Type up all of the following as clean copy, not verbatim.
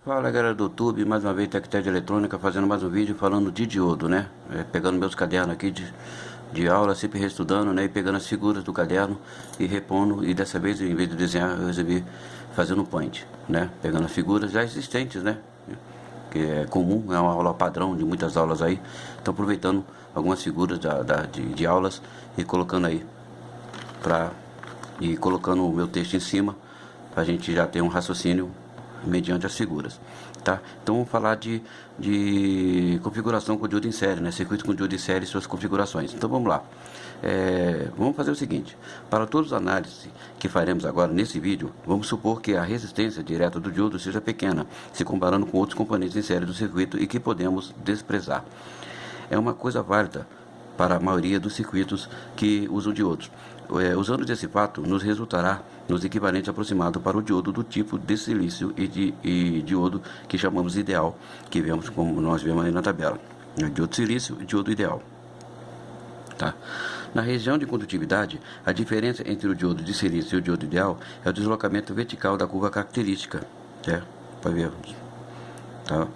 Fala galera do YouTube, mais uma vez Tected Eletrônica fazendo mais um vídeo falando de diodo, né? Pegando meus cadernos aqui de aula, sempre reestudando, né? E pegando as figuras do caderno e repondo. E dessa vez, em vez de desenhar, eu resolvi fazer no point, né? Pegando as figuras já existentes, né? Que é comum, é uma aula padrão de muitas aulas aí. Então aproveitando algumas figuras de aulas e colocando aí e colocando o meu texto em cima, pra gente já ter um raciocínio mediante as figuras, tá? Então vamos falar de configuração com diodo em série, né? Circuito com diodo em série e suas configurações. Então vamos lá. Vamos fazer o seguinte: para todas as análises que faremos agora nesse vídeo, vamos supor que a resistência direta do diodo seja pequena, se comparando com outros componentes em série do circuito e que podemos desprezar. É uma coisa válida para a maioria dos circuitos que usam diodos. Usando desse fato, nos resultará nos equivalentes aproximados para o diodo do tipo de silício e diodo que chamamos ideal, que vemos como nós vemos aí na tabela. Diodo de silício e diodo ideal. Tá? Na região de condutividade, a diferença entre o diodo de silício e o diodo ideal é o deslocamento vertical da curva característica. Para ver, tá?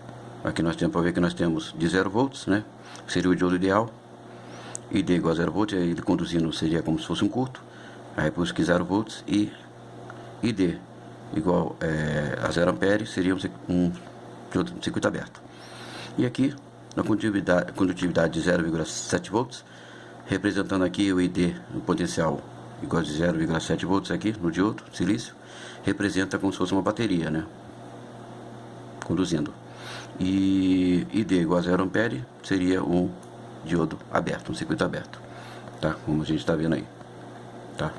Aqui nós temos para ver que nós temos de 0 volts, né? Seria o diodo ideal. ID igual a 0 volts, aí ele conduzindo seria como se fosse um curto. Aí por isso que 0 volts e ID igual a 0 amperes seria um circuito aberto. E aqui na condutividade de 0,7 volts, representando aqui o ID, o potencial igual de 0,7 volts aqui no diodo silício, representa como se fosse uma bateria, né? Conduzindo. E ID igual a 0 ampere seria um diodo aberto, um circuito aberto, tá? Como a gente está vendo aí, tá?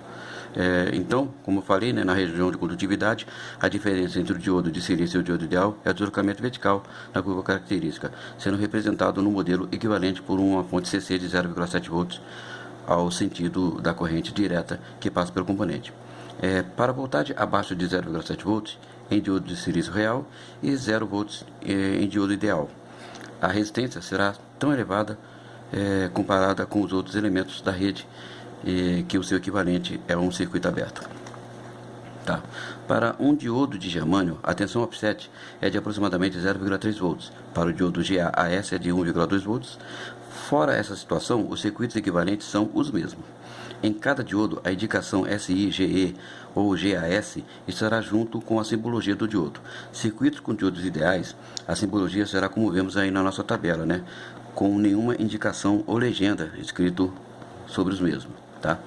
Então, como eu falei, né, na região de condutividade, a diferença entre o diodo de silício e o diodo ideal é o deslocamento vertical na curva característica, sendo representado no modelo equivalente por uma fonte CC de 0,7 volts ao sentido da corrente direta que passa pelo componente. Para voltagem abaixo de 0,7 volts em diodo de silício real e 0 volts em diodo ideal, a resistência será tão elevada comparada com os outros elementos da rede, que o seu equivalente é um circuito aberto. Tá? Para um diodo de germânio, a tensão offset é de aproximadamente 0,3 volts. Para o diodo GaAs é de 1,2 volts. Fora essa situação, os circuitos equivalentes são os mesmos. Em cada diodo, a indicação SI, GE ou GAS estará junto com a simbologia do diodo. Circuitos com diodos ideais, a simbologia será como vemos aí na nossa tabela, né? Com nenhuma indicação ou legenda escrito sobre os mesmos, tá?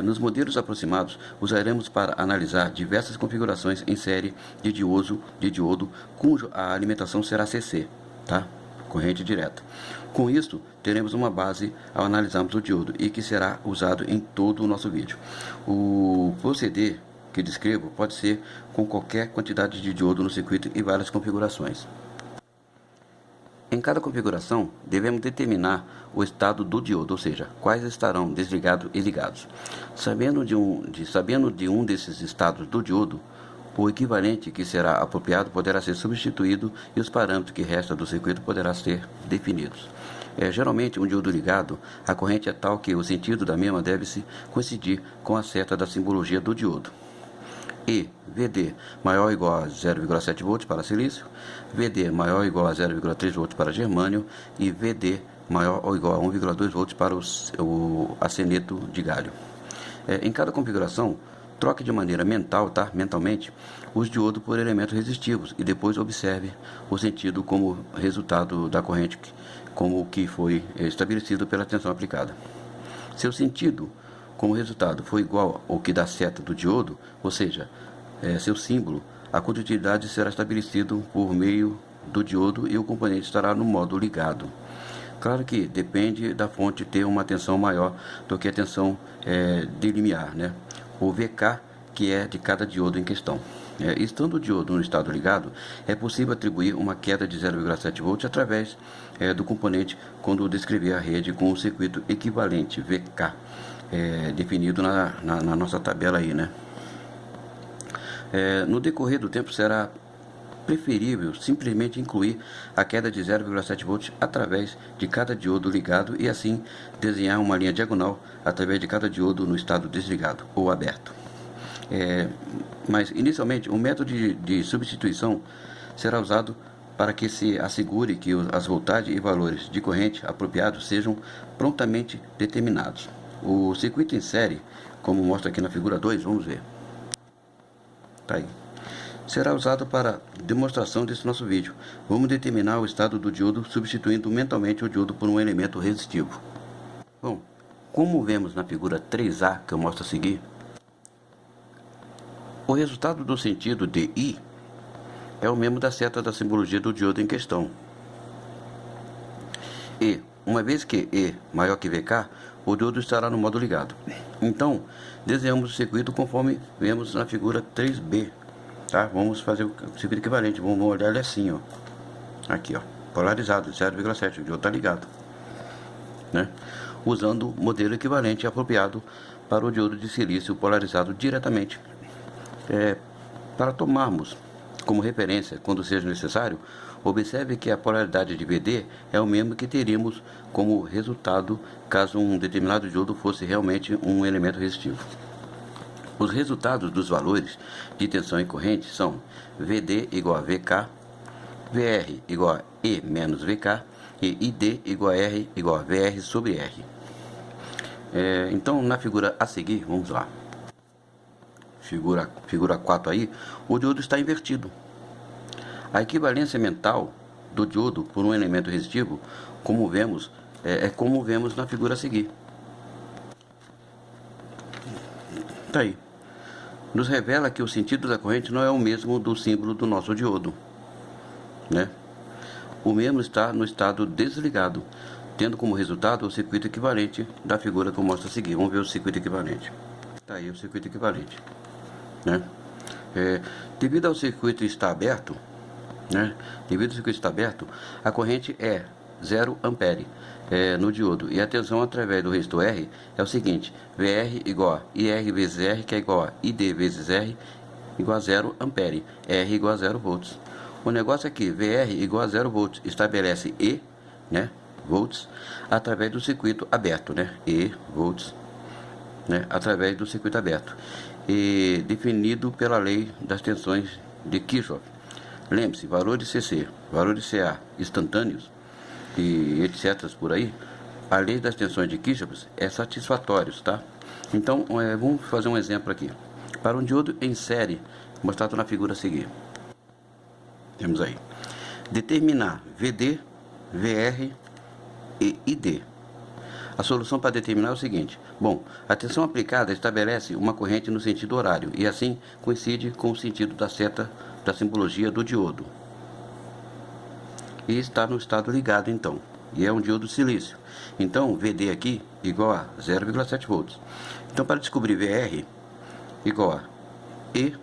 Nos modelos aproximados, usaremos para analisar diversas configurações em série de diodo cujo a alimentação será CC, tá? Corrente direta. Com isso, teremos uma base ao analisarmos o diodo e que será usado em todo o nosso vídeo. O proceder que descrevo pode ser com qualquer quantidade de diodo no circuito e várias configurações. Em cada configuração, devemos determinar o estado do diodo, ou seja, quais estarão desligados e ligados. Sabendo de um desses estados do diodo, o equivalente que será apropriado poderá ser substituído e os parâmetros que restam do circuito poderão ser definidos. Geralmente, um diodo ligado, a corrente é tal que o sentido da mesma deve-se coincidir com a seta da simbologia do diodo. E VD maior ou igual a 0,7 volts para silício, VD maior ou igual a 0,3 volts para germânio e VD maior ou igual a 1,2 volts para o arseneto de galho. Em cada configuração, troque de maneira mentalmente, os diodos por elementos resistivos e depois observe o sentido como resultado da corrente, como o que foi estabelecido pela tensão aplicada. Seu sentido como resultado for igual ao que da seta do diodo, ou seja, seu símbolo, a condutividade será estabelecido por meio do diodo e o componente estará no modo ligado. Claro que depende da fonte ter uma tensão maior do que a tensão de limiar, né? O VK, que é de cada diodo em questão. Estando o diodo no estado ligado, é possível atribuir uma queda de 0,7 volts através do componente quando descrever a rede com o circuito equivalente, VK, definido na nossa tabela aí, né? No decorrer do tempo será preferível simplesmente incluir a queda de 0,7 volts através de cada diodo ligado e assim desenhar uma linha diagonal através de cada diodo no estado desligado ou aberto. Mas inicialmente o método de substituição será usado para que se assegure que as voltagens e valores de corrente apropriados sejam prontamente determinados. O circuito em série, como mostra aqui na figura 2, vamos ver. Tá aí. Será usado para demonstração desse nosso vídeo. Vamos determinar o estado do diodo substituindo mentalmente o diodo por um elemento resistivo. Bom, como vemos na figura 3A que eu mostro a seguir, o resultado do sentido de I é o mesmo da seta da simbologia do diodo em questão. E, uma vez que E maior que VK, o diodo estará no modo ligado. Então, desenhamos o circuito conforme vemos na figura 3B. Tá? Vamos fazer o circuito equivalente. Vamos olhar ele assim, ó. Aqui, ó. Polarizado, 0,7. O diodo está ligado. Né? Usando o modelo equivalente apropriado para o diodo de silício polarizado diretamente. Para tomarmos como referência, quando seja necessário, observe que a polaridade de VD é o mesmo que teríamos como resultado caso um determinado diodo fosse realmente um elemento resistivo. Os resultados dos valores de tensão e corrente são VD igual a VK, VR igual a E menos VK e ID igual a R igual a VR sobre R. Então, na figura a seguir, vamos lá. Figura 4 aí, o diodo está invertido. A equivalência mental do diodo por um elemento resistivo, como vemos, como vemos na figura a seguir. Tá aí. Nos revela que o sentido da corrente não é o mesmo do símbolo do nosso diodo, né? O mesmo está no estado desligado, tendo como resultado o circuito equivalente da figura que eu mostro a seguir. Vamos ver o circuito equivalente. Tá aí o circuito equivalente, né? Devido ao circuito estar aberto, a corrente é 0 ampere no diodo, e a tensão através do resistor R é o seguinte: VR igual a IR vezes R, que é igual a ID vezes R, igual a 0 ampere, R igual a 0 volts. O negócio é que VR igual a 0 volts estabelece E, né, volts, através do circuito aberto, né, E volts, né, através do circuito aberto, e definido pela lei das tensões de Kirchhoff. Lembre-se, valor de CC, valor de CA instantâneos e etc. por aí, a lei das tensões de Kirchhoff é satisfatórios, tá? Então, vamos fazer um exemplo aqui. Para um diodo em série, mostrado na figura a seguir. Temos aí. Determinar VD, VR e ID. A solução para determinar é o seguinte: bom, a tensão aplicada estabelece uma corrente no sentido horário e assim coincide com o sentido da seta da simbologia do diodo. E está no estado ligado então, e é um diodo silício. Então, VD aqui igual a 0,7 volts. Então, para descobrir VR igual a E,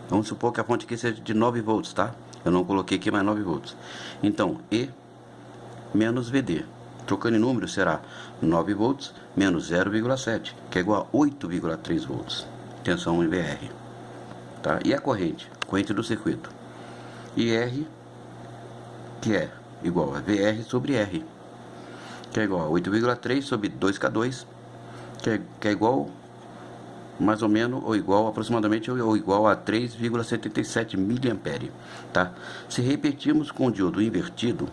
vamos supor que a fonte aqui seja de 9 volts, tá? Eu não coloquei aqui mais 9 volts. Então, E menos VD. Trocando em número, será 9 volts menos 0,7, que é igual a 8,3 volts. Tensão em VR. Tá? E a corrente? Corrente do circuito. IR, que é igual a VR sobre R, que é igual a 8,3 sobre 2K2, que é igual, mais ou menos, ou igual, aproximadamente, ou igual a 3,77 mA. Tá? Se repetirmos com o diodo invertido,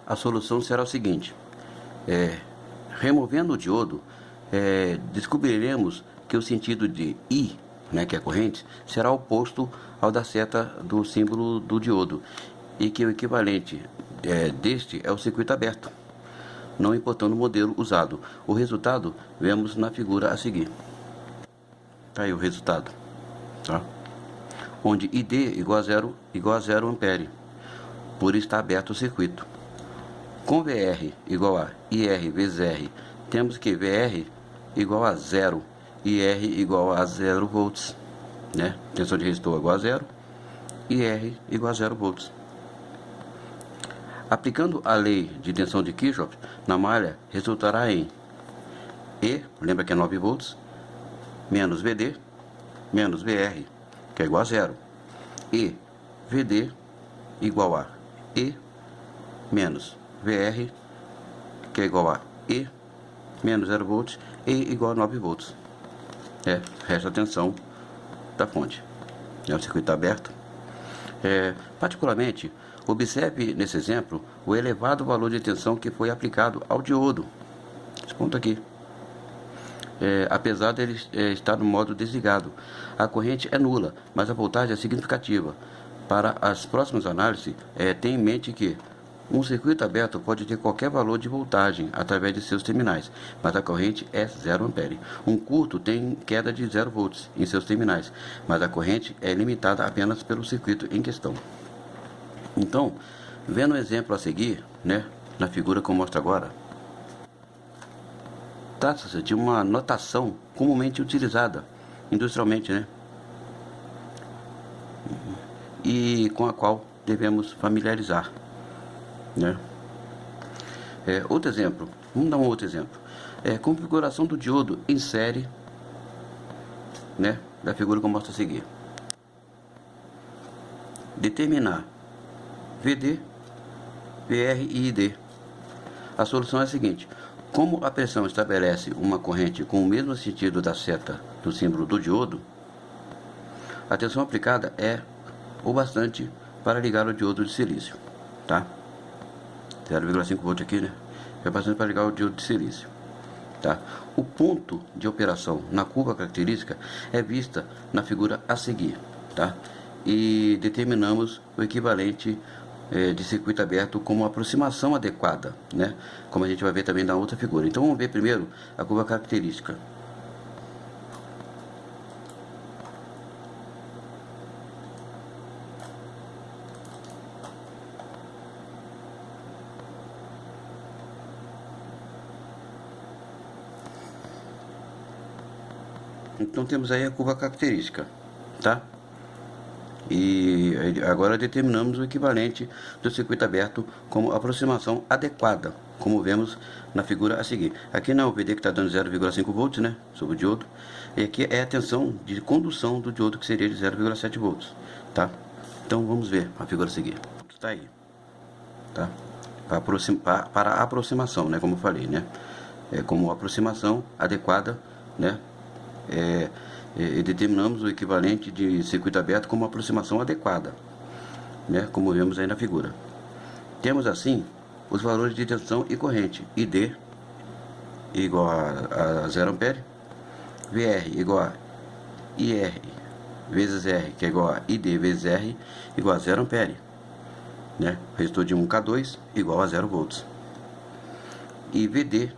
a solução será o seguinte: removendo o diodo, descobriremos que o sentido de I, né, que é a corrente, será oposto ao da seta do símbolo do diodo, e que o equivalente deste é o circuito aberto, não importando o modelo usado. O resultado vemos na figura a seguir. Tá aí o resultado, tá? Onde ID igual a 0 ampere, por estar aberto o circuito. Com VR igual a IR vezes R, temos que VR igual a 0 e R igual a 0 volts, né? Tensão de resistor igual a 0 e R igual a 0 volts. Aplicando a lei de tensão de Kirchhoff na malha, resultará em E, lembra que é 9 volts, menos VD, menos VR, que é igual a 0. E VD igual a E menos VR, que é igual a E menos 0 volts, E igual a 9 volts. Resta a tensão da fonte. O circuito está aberto, Particularmente, observe nesse exemplo o elevado valor de tensão que foi aplicado ao diodo. Esse ponto aqui. Apesar dele estar no modo desligado, a corrente é nula, mas a voltagem é significativa. Para as próximas análises, tenha em mente que um circuito aberto pode ter qualquer valor de voltagem através de seus terminais, mas a corrente é 0 ampere. Um curto tem queda de 0 volts em seus terminais, mas a corrente é limitada apenas pelo circuito em questão. Então, vendo o exemplo a seguir, né, na figura que eu mostro agora, trata-se de uma notação comumente utilizada industrialmente, né, e com a qual devemos familiarizar, né. Outro exemplo, vamos dar um outro exemplo. Configuração do diodo em série, né, da figura que eu mostro a seguir. Determinar VD, VR e ID. A solução é a seguinte: como a pressão estabelece uma corrente com o mesmo sentido da seta do símbolo do diodo, a tensão aplicada é o bastante para ligar o diodo de silício, tá? 0,5 volt aqui, né? É bastante para ligar o diodo de silício, tá? O ponto de operação na curva característica é vista na figura a seguir, tá? E determinamos o equivalente de circuito aberto como aproximação adequada, né? Como a gente vai ver também na outra figura. Então vamos ver primeiro a curva característica. Então temos aí a curva característica, tá? E agora determinamos o equivalente do circuito aberto como aproximação adequada, como vemos na figura a seguir. Aqui na VD que está dando 0,5 volts, né, sobre o diodo, e aqui é a tensão de condução do diodo, que seria de 0,7 volts, tá? Então vamos ver a figura a seguir. Está aí, tá? Para a aproximação, né, como eu falei, né, como aproximação adequada, né, e determinamos o equivalente de circuito aberto como aproximação adequada, né, como vemos aí na figura. Temos assim os valores de tensão e corrente: ID igual a 0 ampere, VR igual a IR vezes R, que é igual a ID vezes R, igual a 0 ampere, né, resistor de 1K2 igual a 0 volts, e VD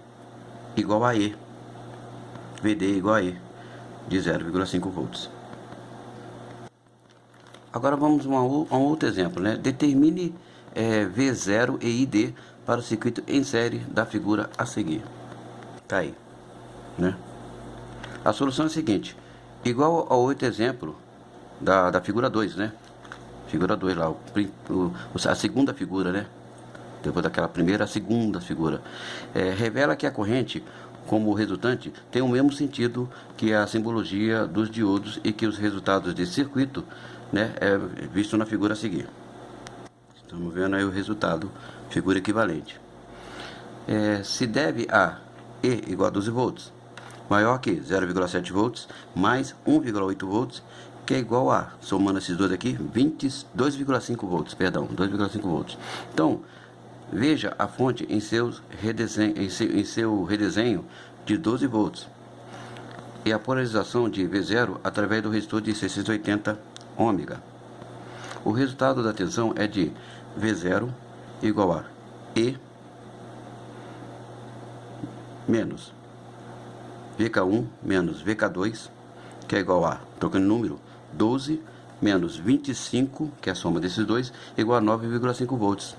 igual a E, VD igual a E de 0,5 volts. Agora vamos a um outro exemplo, né? Determine V0 e ID para o circuito em série da figura a seguir. Tá aí, né? A solução é a seguinte: igual ao outro exemplo da figura 2, né? Figura 2 lá, a segunda figura, né? Depois daquela primeira, a segunda figura. Revela que a corrente como resultante tem o mesmo sentido que a simbologia dos diodos e que os resultados desse circuito, né, é visto na figura a seguir. Estamos vendo aí o resultado, figura equivalente. Se deve a E igual a 12 volts, maior que 0,7 volts, mais 1,8 volts, que é igual a, somando esses dois aqui, 2,5 volts, perdão, 2,5 volts. Então, veja a fonte em seu redesenho de 12 volts e a polarização de V0 através do resistor de 680 ômega. O resultado da tensão é de V0 igual a E menos VK1 menos VK2, que é igual a, trocando número, 12 menos 25, que é a soma desses dois, igual a 9,5 volts.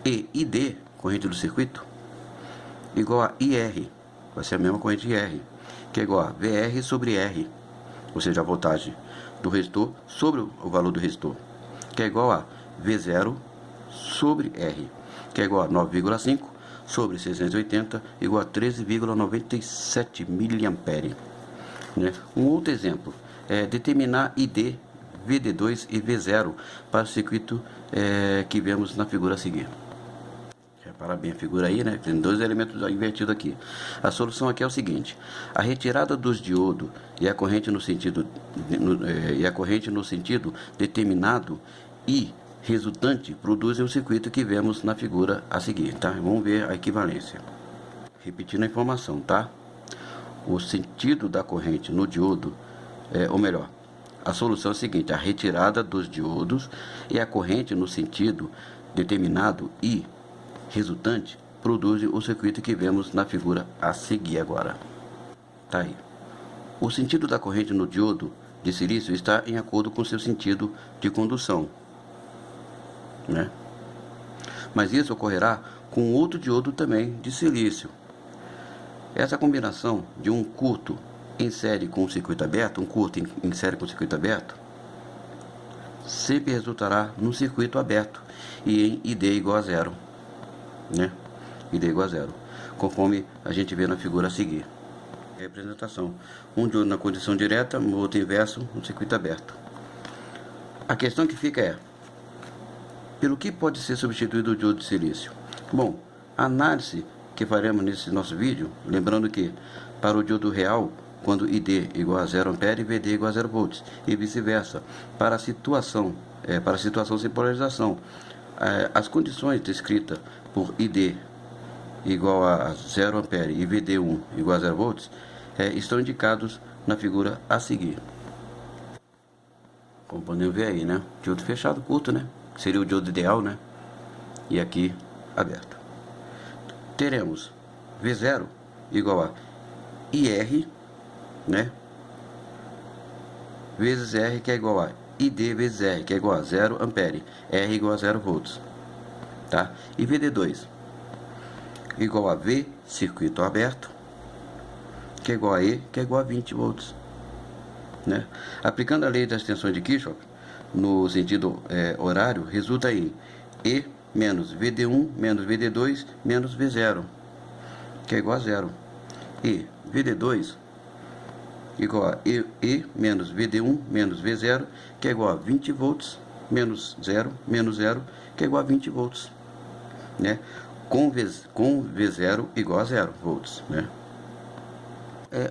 E ID, corrente do circuito, igual a IR, vai ser a mesma corrente IR, que é igual a VR sobre R, ou seja, a voltagem do resistor sobre o valor do resistor, que é igual a V0 sobre R, que é igual a 9,5 sobre 680, igual a 13,97 miliampere. Né? Um outro exemplo é determinar ID, VD2 e V0 para o circuito que vemos na figura a seguir. Repara bem a figura aí, né? Tem dois elementos invertidos aqui. A solução aqui é o seguinte: a retirada dos diodos e a corrente no sentido determinado I resultante produzem o circuito que vemos na figura a seguir, tá? Vamos ver a equivalência. Repetindo a informação, tá? O sentido da corrente no diodo, ou melhor, a solução é a seguinte: a retirada dos diodos e a corrente no sentido determinado I resultante produzem o circuito que vemos na figura a seguir agora. Tá aí. O sentido da corrente no diodo de silício está em acordo com seu sentido de condução, né? Mas isso ocorrerá com outro diodo também de silício. Essa combinação de um curto em série com o circuito aberto, sempre resultará num circuito aberto e em ID igual a zero, né? ID igual a zero, conforme a gente vê na figura a seguir. Representação: um diodo na condição direta, o outro inverso, no circuito aberto. A questão que fica é: pelo que pode ser substituído o diodo de silício? Bom, a análise que faremos nesse nosso vídeo, lembrando que para o diodo real, quando ID igual a 0 ampere, VD igual a 0 volts, e vice-versa. Para a situação sem polarização, as condições descritas por ID igual a 0 ampere e VD1 igual a 0 volts estão indicados na figura a seguir. Como podemos ver aí, né? Diodo fechado, curto, né? Seria o diodo ideal, né? E aqui, aberto. Teremos V0 igual a IR, né? Vezes R, que é igual a ID vezes R, que é igual a 0 ampere. R igual a 0 volts. Tá? E VD2 igual a V, circuito aberto, que é igual a E, que é igual a 20 volts. Né? Aplicando a lei das tensões de Kirchhoff, no sentido horário, resulta em E menos VD1 menos VD2 menos V0, que é igual a 0. E VD2 igual a E menos VD1 menos V0, que é igual a 20 volts menos 0, que é igual a 20 volts. Né? Com V0 igual a 0 volts. Né?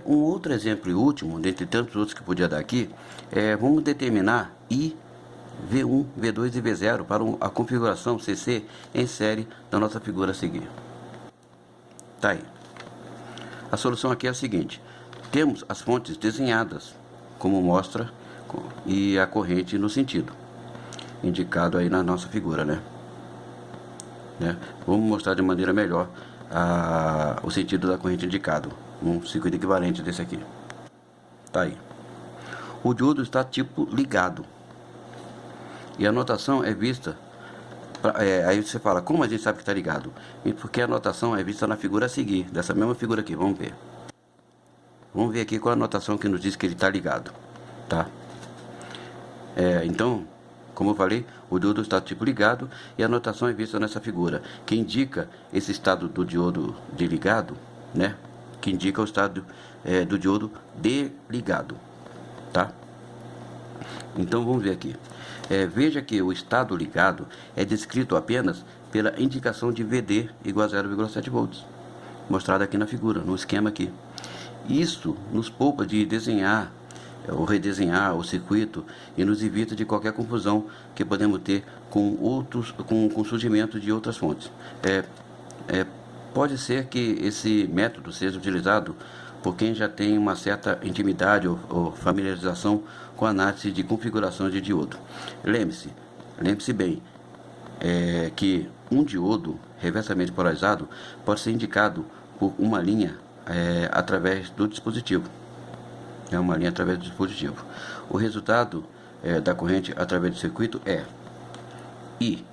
Um outro exemplo e último, dentre tantos outros que podia dar aqui, vamos determinar I, V1, V2 e V0 para a configuração CC em série da nossa figura a seguir. Tá aí. A solução aqui é a seguinte: temos as fontes desenhadas, como mostra, e a corrente no sentido indicado aí na nossa figura, né? Vamos mostrar de maneira melhor o sentido da corrente indicado, um circuito equivalente desse aqui. Tá aí. O diodo está tipo ligado e a notação é vista. Aí você fala: como a gente sabe que está ligado? E porque a notação é vista na figura a seguir, dessa mesma figura aqui. Vamos ver. Vamos ver aqui qual a notação que nos diz que ele está ligado, tá? Então, como eu falei, o diodo está tipo ligado e a notação é vista nessa figura, que indica esse estado do diodo de ligado, né? Que indica o estado do diodo desligado, tá? Então vamos ver aqui. Veja que o estado ligado é descrito apenas pela indicação de VD igual a 0,7 volts, mostrado aqui na figura, no esquema aqui. Isso nos poupa de desenhar ou redesenhar o circuito e nos evita de qualquer confusão que podemos ter com o surgimento de outras fontes. Pode ser que esse método seja utilizado por quem já tem uma certa intimidade ou familiarização com a análise de configuração de diodo. Lembre-se bem que um diodo reversamente polarizado pode ser indicado por uma linha através do dispositivo. Uma linha através do dispositivo. O resultado da corrente através do circuito é I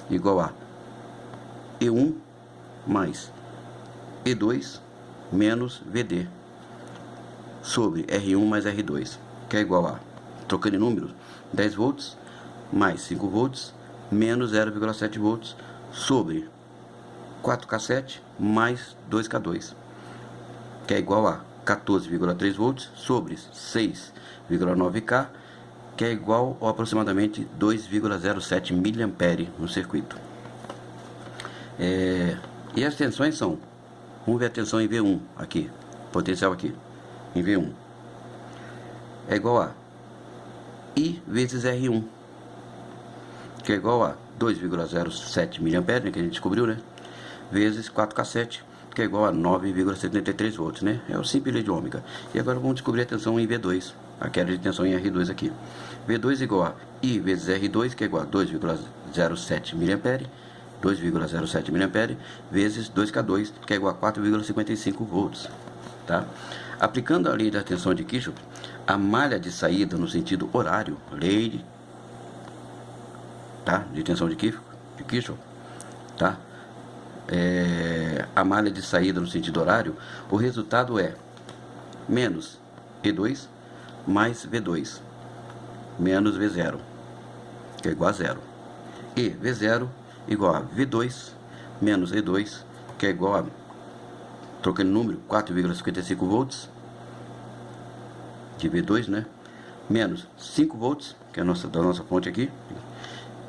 igual a E1 mais E2 menos VD sobre R1 mais R2, que é igual a, trocando em números, 10 volts mais 5 volts menos 0,7 volts sobre 4K7 mais 2K2, que é igual a 14,3 volts sobre 6,9K, que é igual a aproximadamente 2,07 mA no circuito. E as tensões são, vamos ver a tensão em V1 aqui, potencial aqui, em V1, é igual a I vezes R1, que é igual a 2,07 mA, né, que a gente descobriu, né, vezes 4K7, que é igual a 9,73 volts, né, é o simples lei de ômega. E agora vamos descobrir a tensão em V2, a queda de tensão em R2 aqui. V2 igual a I vezes R2, que é igual a 2,07 mA, 2,07 mA, vezes 2K2, que é igual a 4,55 volts, tá? Aplicando a lei da tensão de Kirchhoff, a malha de saída no sentido horário, lei de tensão de Kirchhoff, tá? A malha de saída no sentido horário, o resultado é menos E2 mais V2 menos V0, que é igual a zero. E V0 igual a V2 menos E2, que é igual a, trocando número, 4,55 volts de V2, né? Menos 5 volts, que é da nossa fonte aqui,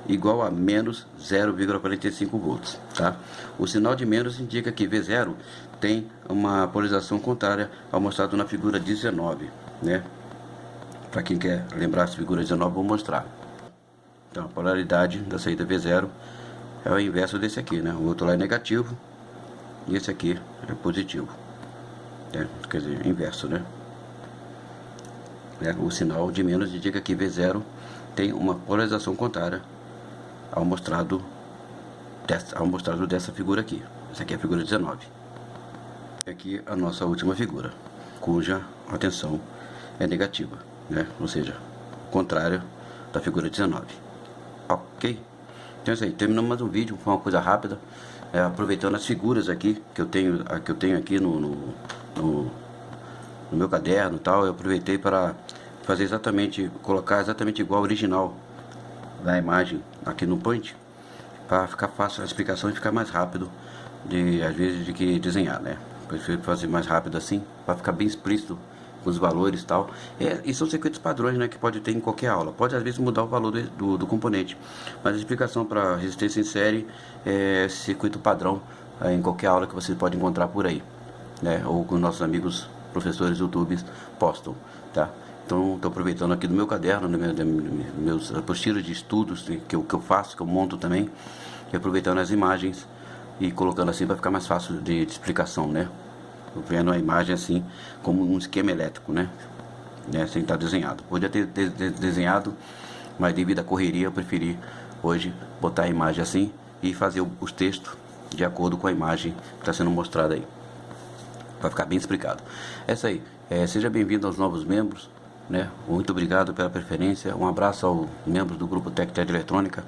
igual a menos 0,45 volts, tá? O sinal de menos indica que V0 tem uma polarização contrária ao mostrado na figura 19, né? Para quem quer lembrar essa figura 19, vou mostrar. Então, a polaridade da saída V0 é o inverso desse aqui, né? O outro lá é negativo e esse aqui é positivo, né? Quer dizer, inverso, né? O sinal de menos indica que V0 tem uma polarização contrária ao mostrado dessa figura aqui. Essa aqui é a figura 19. E aqui a nossa última figura, cuja a tensão é negativa, né? Ou seja, contrária da figura 19. Ok? Então é isso aí, terminamos mais um vídeo, foi uma coisa rápida, aproveitando as figuras aqui que eu tenho aqui no meu caderno e tal. Eu aproveitei para fazer colocar exatamente igual ao original da imagem aqui no Paint, para ficar fácil a explicação e ficar mais rápido às vezes de que desenhar, né? Prefiro fazer mais rápido assim, para ficar bem explícito com os valores e tal. E são circuitos padrões, né, que pode ter em qualquer aula. Pode às vezes mudar o valor do componente, mas a explicação para resistência em série é circuito padrão em qualquer aula que você pode encontrar por aí, né? Ou com nossos amigos professores YouTube postam, tá? Então estou aproveitando aqui do meu caderno, meus apostilas de estudos que eu faço, que eu monto também, e aproveitando as imagens e colocando assim para ficar mais fácil de explicação, né? Vendo a imagem assim como um esquema elétrico, né? Sem estar desenhado. Podia ter desenhado, mas devido à correria eu preferi hoje botar a imagem assim e fazer os textos de acordo com a imagem que está sendo mostrada aí, para ficar bem explicado. É isso aí. Seja bem-vindo aos novos membros, né? Muito obrigado pela preferência. Um abraço aos membros do grupo TecTed Eletrônica.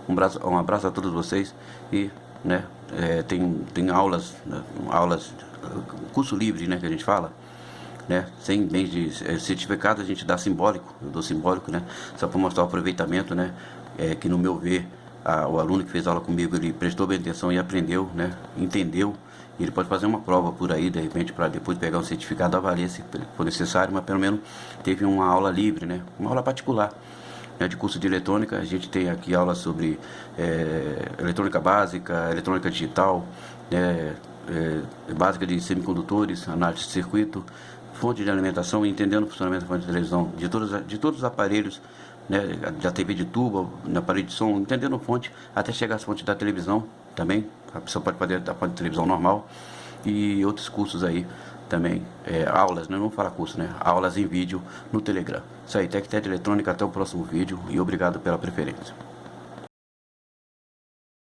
Um abraço a todos vocês. E, né, tem aulas, curso livre, né, que a gente fala, né, sem bens de certificado. A gente dá simbólico, eu dou simbólico, né, só para mostrar o aproveitamento, né, que no meu ver o aluno que fez aula comigo, ele prestou bem atenção e aprendeu, né, entendeu. Ele pode fazer uma prova por aí, de repente, para depois pegar um certificado, avaliar se for necessário, mas pelo menos teve uma aula livre, né? Uma aula particular, né, de curso de eletrônica. A gente tem aqui aula sobre eletrônica básica, eletrônica digital, né, básica de semicondutores, análise de circuito, fonte de alimentação, entendendo o funcionamento da fonte de televisão, de todos os aparelhos, né, da TV de tubo, na parede de som, entendendo a fonte, até chegar às fontes da televisão também. A pessoa pode fazer da fonte de televisão normal e outros cursos aí também, aulas, né, não fala curso, né, aulas em vídeo no Telegram. Isso aí, TecTed Eletrônica, até o próximo vídeo e obrigado pela preferência.